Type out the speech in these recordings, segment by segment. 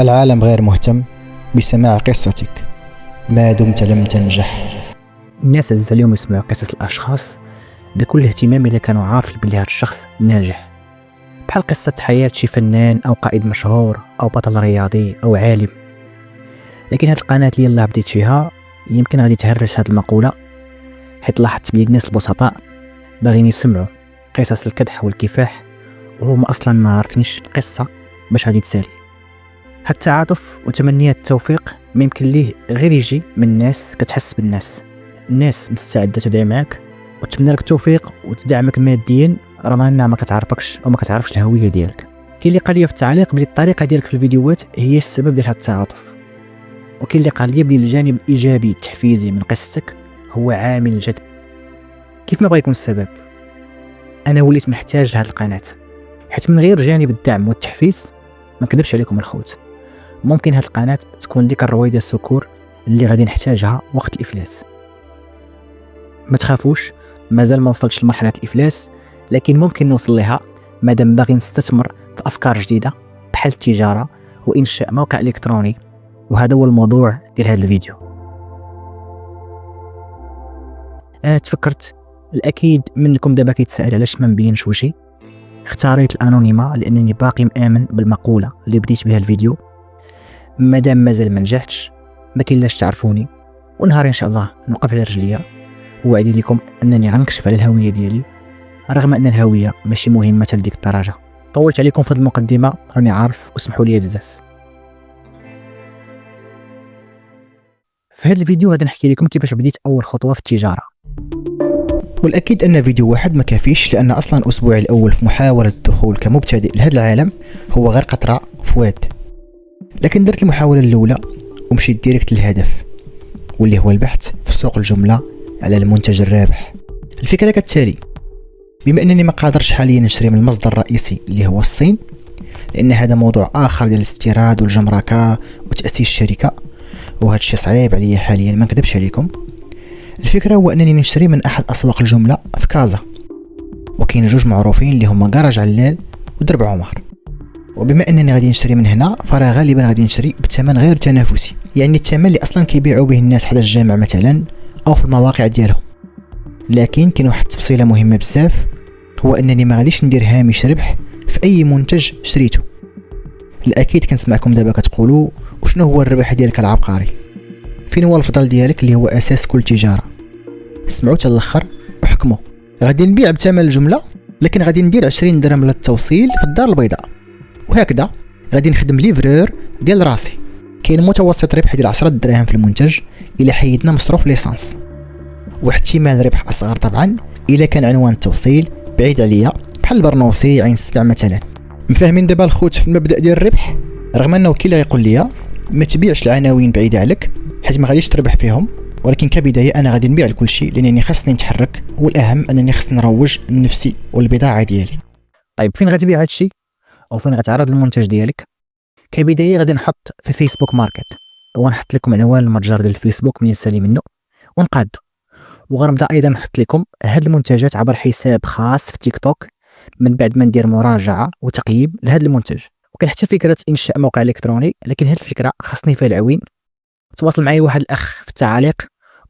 العالم غير مهتم بسماع قصتك ما دمت لم تنجح. الناس عز عليهم يسمعوا قصص الاشخاص بكل اهتمام اذا كانوا عارفين بلي هذا الشخص ناجح، بحال قصه حياه شي فنان او قائد مشهور او بطل رياضي او عالم. لكن هذه القناه اللي يلاه بديت فيها يمكن غادي تهرس هذه المقوله، حيت لاحظت بلي الناس البسطاء باغيين يسمعوا قصص الكدح والكفاح وهما اصلا ما عارفينش القصه باش غادي تسالي. هاد التعاطف وتمنيات التوفيق ما يمكن ليه غير يجي من ناس كتحس بالناس، الناس مستعده تدعي معك وتمنى لك التوفيق وتدعمك ماديا رغم انها ما كتعرفكش او ما كتعرفش الهويه ديالك. كاين اللي قال لي في التعليق بلي الطريقه ديالك في الفيديوهات هي السبب ديال هاد التعاطف، وكاين اللي قال لي بلي الجانب الايجابي التحفيزي من قصتك هو عامل الجذب. كيف ما بغى يكون السبب، انا وليت محتاج لهاد القناه، حيت من غير جانب الدعم والتحفيز ما كذبش عليكم الخوت ممكن هاد القناه تكون ديك الرويده السكور اللي غادي نحتاجها وقت الافلاس. ما تخافوش، مازال ما وصلتش لمرحله الافلاس، لكن ممكن نوصل لها مادام باغي نستثمر في افكار جديده بحال التجاره وانشاء موقع الكتروني، وهذا هو الموضوع ديال هذا الفيديو. انا تفكرت الاكيد منكم دابا كيتسائل علاش ما نبينش وشي. اختاريت الانونيما لانني باقي مآمن بالمقوله اللي بديت بها الفيديو، مادام مازال ما نجحتش ما كاينلاش تعرفوني، ونهار ان شاء الله نوقف على رجليا ووعدي لكم انني غنكشف على الهويه ديالي، رغم ان الهويه ماشي مهمه لديك الدرجه. طولت عليكم في هذه المقدمه راني عارف واسمحوا لي بزاف. في هذا الفيديو غادي نحكي لكم كيفاش بديت اول خطوه في التجاره. والاكيد ان فيديو واحد ما كافيش، لان اصلا الاسبوع الاول في محاوله الدخول كمبتدئ لهذا العالم هو غير قطره في واد. لكن درت المحاوله الاولى ومشيت ديريكت للهدف، واللي هو البحث في سوق الجمله على المنتج الرابح. الفكره كالتالي: بما انني ما قادرش حاليا نشري من المصدر الرئيسي اللي هو الصين، لان هذا موضوع اخر ديال الاستيراد والجمركه وتاسيس الشركه، وهذا الشيء صعيب عليا حاليا ما نكذبش عليكم. الفكره هو انني نشتري من احد اسواق الجمله في كازا، وكاين جوج معروفين اللي هما كراج علال ودرب عمر. وبما انني غادي نشتري من هنا فراه غالبا غادي نشري بثمن غير تنافسي، يعني الثمن اللي اصلا كيبيعوا به الناس حدا الجامع مثلا او في المواقع ديالهم. لكن كاين واحد التفصيله مهمه بزاف، هو انني ما غاديش ندير هامش ربح في اي منتج شريته. الاكيد كنسمعكم دابا كتقولوا وشنو هو الربح ديالك العبقري، فين هو الفضل ديالك اللي هو اساس كل تجاره. سمعوا حتى الاخر وحكموا. غادي نبيع بثمن الجمله، لكن غادي ندير 20 درهم للتوصيل في الدار البيضاء، وهكذا غادي نخدم ليفرور ديال راسي. كاين متوسط ربح ديال 10 دراهم في المنتج الا حيدنا مصروف ليسانس، واحتمال ربح اصغر طبعا الا كان عنوان التوصيل بعيد عليا بحال البرنوسي عين السبع مثلا. مفاهمين دابا الخوت في المبدا ديال الربح؟ رغم انه كي لا يقول لي ما تبيعش العناوين بعيده عليك حيت ما غاديش تربح فيهم، ولكن كبدايه انا غادي نبيع لكل شيء لانني خاصني نتحرك، والاهم انني خاصني نروج لنفسي والبضاعه ديالي. طيب فين غتبيع هادشي او فين غتعرض المنتج ديالك؟ كبدايه غادي نحط في فيسبوك ماركت، ونحط لكم عنوان المتجر ديال الفيسبوك من يسالي منه ونقادو، وغنبدا ايضا نحط لكم هاد المنتجات عبر حساب خاص في تيك توك من بعد ما ندير مراجعه وتقييم لهذا المنتج. وكان حتى فكره انشاء موقع الكتروني، لكن هاد الفكره خاصني فيها العوين. تواصل معي واحد الاخ في التعاليق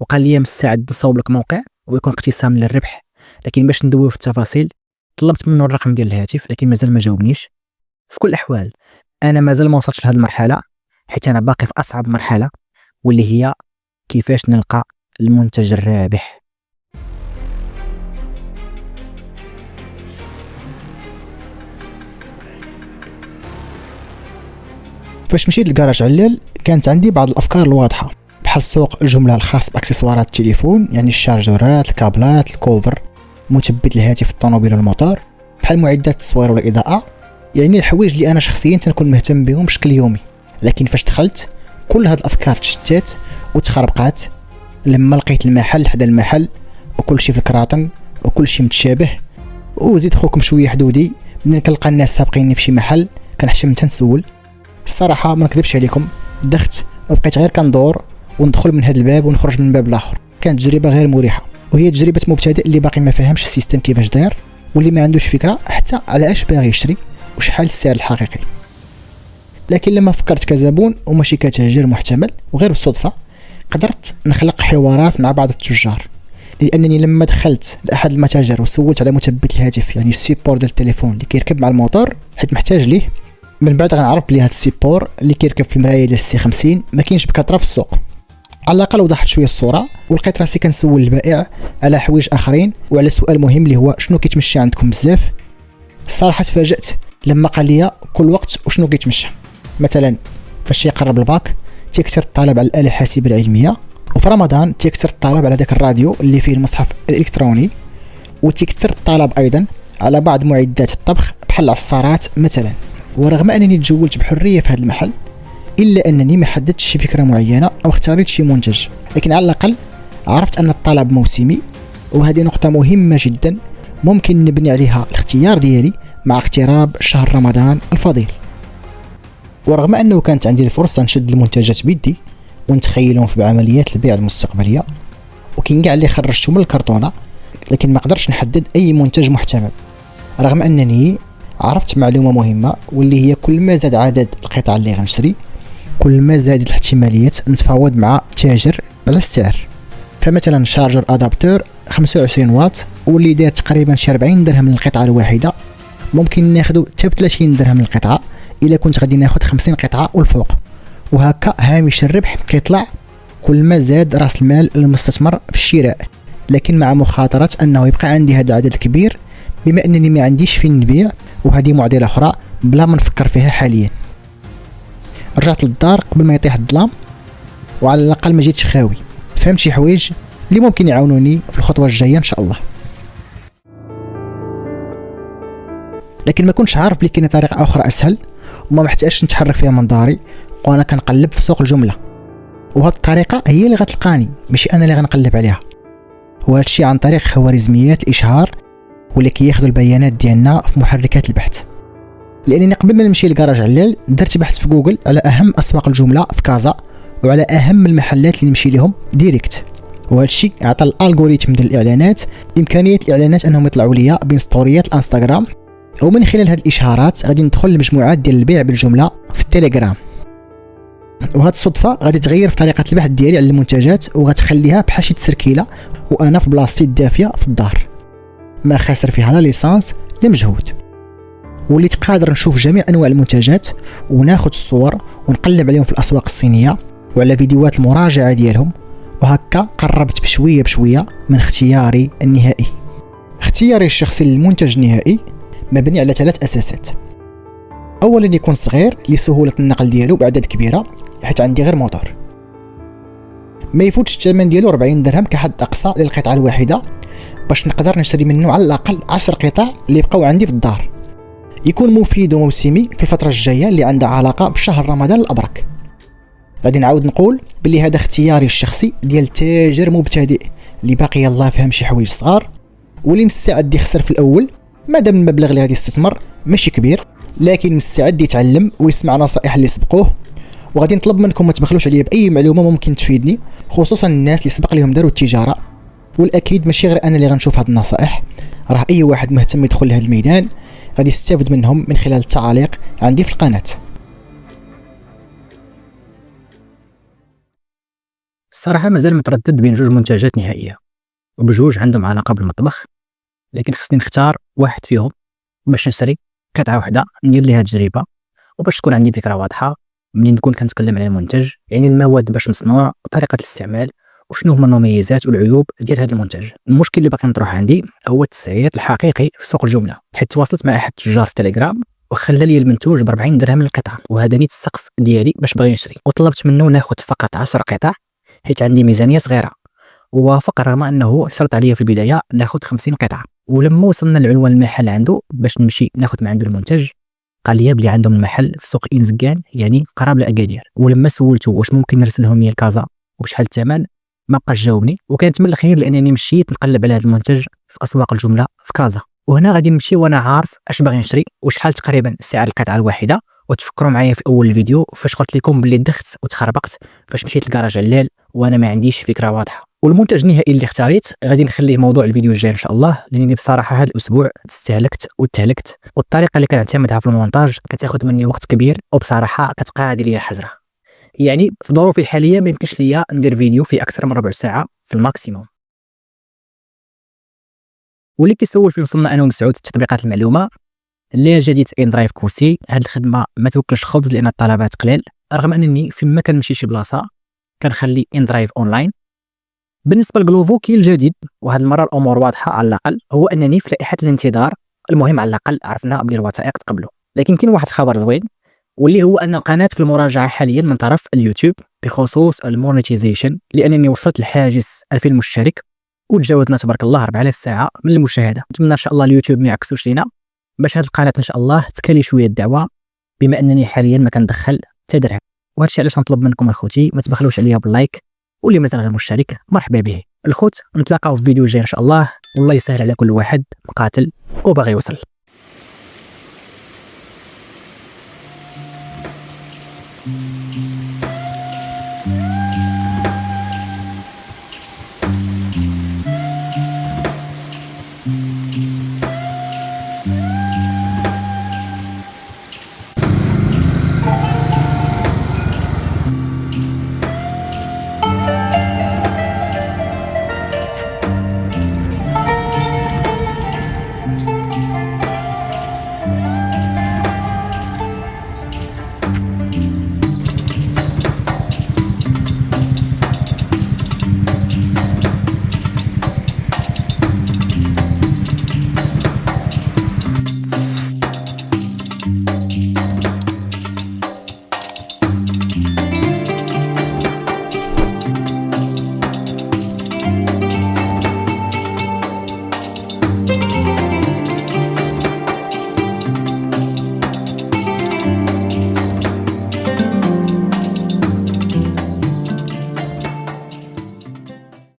وقال لي مستعد نصاوب لك موقع ويكون اقتسام للربح، لكن باش ندويو في التفاصيل طلبت منه الرقم ديال الهاتف، لكن مازال ما جاوبنيش. في كل الاحوال انا مازال ما وصلتش لهذه المرحله، حيت انا باقي في اصعب مرحله واللي هي كيفاش نلقى المنتج الرابح. فاش مشيت لكراج علال كانت عندي بعض الافكار الواضحه، بحال سوق الجمله الخاص باكسسوارات التليفون، يعني الشارجورات، الكابلات، الكوفر، مثبت الهاتف، الطوموبيل والموتور، بحال معدات التصوير والاضاءه، يعني الحوايج اللي انا شخصيا تنكون مهتم بهم بشكل يومي. لكن فاش دخلت كل هاد الافكار تشتات وتخربقات لما لقيت المحل حدا المحل وكل شيء في الكراطن وكل شيء متشابه. وزيد خوكم شويه حدودي، ملي كنلقى الناس سابقيني في شي محل كنحشم تنسول. الصراحه ما نكذبش عليكم، دخت وبقيت غير كندور وندخل من هذا الباب ونخرج من الباب الاخر. كانت تجربه غير مريحه، وهي تجربه مبتدئ اللي باقي ما فاهمش السيستم كيفاش داير، واللي ما عندوش فكره حتى على اش باغي يشري وشحال السعر الحقيقي. لكن لما فكرت كزبون وماشي كتاجر محتمل وغير بالصدفه، قدرت نخلق حوارات مع بعض التجار، لانني لما دخلت لاحد المتاجر وسولت على مثبت الهاتف، يعني السيبور ديال التليفون اللي كيركب مع الموتور حيت محتاج ليه، من بعد غنعرف بلي هذا السيبور اللي كيركب في المرايه ديال السي 50 ما كاينش بكثره في السوق. على الاقل وضحت شويه الصوره، ولقيت راسي كنسول البائع على حوايج اخرين وعلى سؤال مهم اللي هو شنو كيتمشى عندكم بزاف. الصراحه تفاجأت لما قال لي كل وقت وشنو كيتمشى. مثلا فاش يقرب الباك تيكثر الطلب على الاله الحاسبه العلميه، وفي رمضان تيكثر الطلب على داك الراديو اللي فيه المصحف الالكتروني، وتيكثر الطلب ايضا على بعض معدات الطبخ بحال العصارات مثلا. ورغم انني تجولت بحريه في هذا المحل الا انني ما حددتش شي فكره معينه او اختاريت شي منتج، لكن على الاقل عرفت ان الطلب موسمي، وهذه نقطه مهمه جدا ممكن نبني عليها الاختيار ديالي مع اقتراب شهر رمضان الفضيل. ورغم انه كانت عندي الفرصه نشد المنتجات بيدي ونتخيلهم في عمليات البيع المستقبليه، وكاين كاع اللي خرجتهم من الكرتونه، لكن ما قدرش نحدد اي منتج محتمل، رغم انني عرفت معلومه مهمه واللي هي كل ما زاد عدد القطع اللي غنشري كل ما زادت الاحتماليات نتفاوض مع تاجر على السعر. فمثلا شارجر ادابتور 25 واط واللي داير تقريبا شي 40 درهم للقطعه الواحده، ممكن ناخذ حتى ب 30 درهم للقطعه الا كنت غادي ناخذ 50 قطعه والفوق. وهكا هامش الربح كيطلع كل ما زاد راس المال المستثمر في الشراء، لكن مع مخاطره انه يبقى عندي هذا العدد الكبير بما انني ما عنديش فين نبيع، وهذه معضله اخرى بلا ما نفكر فيها حاليا. رجعت للدار قبل ما يطيح الظلام، وعلى الاقل ما جيتش خاوي، فهمت شي حوايج اللي ممكن يعاونوني في الخطوه الجايه ان شاء الله. لكن ما كنتش عارف بلي كاينه طريقه اخرى اسهل وما محتاجش نتحرك فيها من داري وانا كنقلب في سوق الجمله، وهاد الطريقه هي اللي غتلقاني ماشي انا اللي غنقلب عليها. وهذا الشيء عن طريق خوارزميات الاشهار واللي كياخذوا البيانات ديالنا في محركات البحث. لانني قبل ما نمشي لكراج علال درت بحث في جوجل على اهم اسواق الجمله في كازا وعلى اهم المحلات اللي نمشي لهم ديريكت، وهذا الشيء عطى الالغوريثم ديال الاعلانات امكانيه الاعلانات انهم يطلعوا ليا بين ستوريات الانستغرام، ومن خلال هذه الاشهارات غادي ندخل لمجموعات ديال البيع بالجمله في التليجرام. وهاد الصدفه غادي تغير في طريقه البحث ديالي على المنتجات وغتخليها بحال شي تسركيله وانا في بلاصتي الدافيه في الدار، ما خاسر فيها لا ليسانس لا مجهود. وليت قادر نشوف جميع انواع المنتجات وناخذ الصور ونقلب عليهم في الاسواق الصينيه وعلى فيديوهات المراجعه ديالهم، وهكا قربت بشويه بشويه من اختياري النهائي. اختياري الشخصي للمنتج النهائي مبني على 3 اساسات. اولا يكون صغير لسهوله النقل ديالو باعداد كبيره حيت عندي غير موتور، ما يفوتش الثمن ديالو 40 درهم كحد اقصى للقطعه الواحده باش نقدر نشري منه على الاقل 10 قطع اللي يبقاو عندي في الدار. يكون مفيد وموسمي في الفتره الجايه اللي عندها علاقه بشهر رمضان الابرك. غادي نعاود نقول بلي هذا اختياري الشخصي ديال تاجر مبتدئ اللي باقي يلاه فهم شي حوايج صغار واللي مستعد يخسر في الاول مادام المبلغ اللي غادي يستثمر ماشي كبير، لكن مستعد يتعلم ويسمع نصائح اللي سبقوه. وغادي نطلب منكم ما تبخلوش عليا باي معلومه ممكن تفيدني، خصوصا الناس اللي سبق لهم داروا التجاره. والاكيد ماشي غير انا اللي غنشوف هاد النصائح، راه اي واحد مهتم يدخل لهذا الميدان غادي يستافد منهم من خلال التعاليق عندي في القناه. الصراحه مازال متردد بين 2 منتجات نهائيه وبجوج عندهم علاقه بالمطبخ، لكن خصني نختار واحد فيهم باش نشري قطعه واحده ندير ليها تجربه، وباش تكون عندي فكره واضحه منين نكون كنتكلم على المنتج، يعني المواد باش مصنوع وطريقه الاستعمال وشنو هما المميزات والعيوب ديال هذا المنتج. المشكل اللي باقي مطروح عندي هو التسعير الحقيقي في سوق الجمله، حيت تواصلت مع احد التجار في تليجرام وخلى لي المنتوج ب 40 درهم للقطعه، وهذا نيت السقف ديالي باش بغي نشري، وطلبت منه ناخذ فقط 10 قطع حيت عندي ميزانيه صغيره، ووافق رغم انه شرط عليا في البدايه ناخذ 50 قطعه. ولما وصلنا لعنوان المحل عنده باش نمشي ناخذ من عنده المنتج قال لي بلي عندهم المحل في سوق إنزكان يعني قراب لاكادير، ولما سولته واش ممكن نرسلهم لي لكازا وبشحال الثمن ما بقاش جاوبني، وكانت من الخير لانني مشيت نقلب على هذا المنتج في اسواق الجمله في كازا. وهنا غادي نمشي وانا عارف اش باغي نشري وشحال تقريبا سعر القطعه الواحده. وتفكروا معايا في اول الفيديو فاش قلت لكم بلي دخت وتخربقت فاش مشيت لكراج علال وانا ما عنديش فكره واضحه. والمنتج النهائي اللي اختاريت غادي نخليه موضوع الفيديو الجاي ان شاء الله، لاني بصراحه هذا الاسبوع استهلكت وتهلكت، والطريقه اللي كنعتمدها في المونتاج كتاخذ مني وقت كبير، وبصراحه كتقادي لي الحجره. يعني في ظروفي الحاليه ما يمكنش ليا ندير فيديو في اكثر من ربع ساعه في الماكسيموم. واللي كيسول فين وصلنا انا ومسعود في تطبيقات المعلومه، اللي جديد ان درايف كوسي. هذه الخدمه ما توكلش خبز لان الطلبات قليل، رغم انني فيما كنمشي شي بلاصه كنخلي ان درايف اونلاين. بالنسبه لجلوفو كي الجديد، وهذه المره الامور واضحه على الاقل، هو انني في لائحه الانتظار المهم على الاقل عرفنا بلي الوثائق تقبلوا. لكن كاين واحد الخبر زوين، واللي هو ان القناه في المراجعه حاليا من طرف اليوتيوب بخصوص المونيتيزيشن، لانني وصلت لحاجز 2000 مشترك وتجاوزنا تبارك الله 4000 ساعه من المشاهده. نتمنى ان شاء الله اليوتيوب ما يعكسوش لينا باش هذه القناه ان شاء الله تكالي شويه الدعوه، بما انني حاليا ما كندخل حتى درهم. وهذا الشيء علاش نطلب منكم اخوتي ما تبخلوش عليا باللايك، واللي مازال غير مشترك مرحبا به. الخوت نتلاقاو في فيديو جاي ان شاء الله، والله يسهل على كل واحد مقاتل وباغي يوصل.